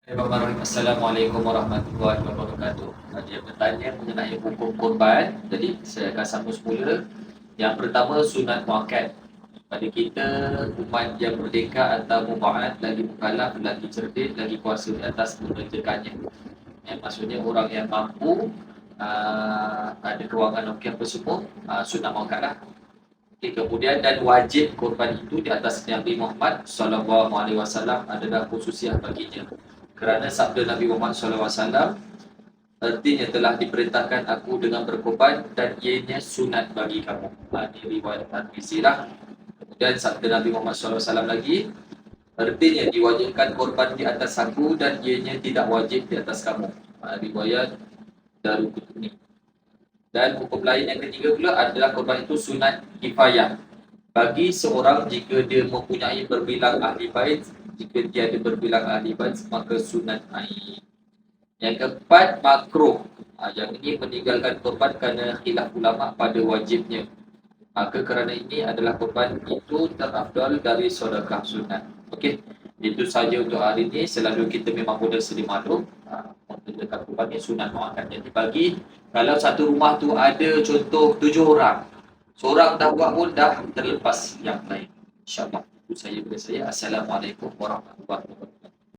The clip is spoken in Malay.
Bismillahirrahmanirrahim. Assalamualaikum warahmatullahi wabarakatuh. Dia bertanya mengenai hukum korban. Jadi saya akan sambung semula. Yang pertama, sunat muakkad. Pada kita, umat yang merdeka atau mubahat, lagi mukallaf, lagi cerdik, lagi kuasa di atas mengerjakannya. Maksudnya orang yang mampu, ada kewangan okey apa semua, sunat muakkad lah. Okay, kemudian dan wajib korban itu di atas Nabi Muhammad SAW adalah khususiah baginya. Kerana sabda Nabi Muhammad SAW, artinya telah diperintahkan aku dengan berkorban dan ianya sunat bagi kamu. Ini riwayat Tirmizi lah. Kemudian sabda Nabi Muhammad SAW lagi, artinya diwajibkan korban di atas aku dan ianya tidak wajib di atas kamu. Riwayat Daruqutni. Dan hukum lain yang ketiga pula adalah korban itu sunat kifayah. Bagi seorang jika dia mempunyai berbilang ahli bait, jika dia ada berbilang ahli bait, maka sunat ain. Yang keempat, makruh. Yang ini meninggalkan korban kerana khilaf ulama pada wajibnya. Maka kerana ini adalah korban itu terafdal dari sedekah sunat. Okey, itu saja untuk hari ini. Selalu kita memang boleh sedia maklum. Mengerjakan korban ni sunat muakkad. Jadi bagi kalau satu rumah tu ada contoh 7 orang, seorang dah buat pun dah terlepas yang lain. InsyaAllah. Itu saya dari saya. Assalamualaikum warahmatullahi wabarakatuh.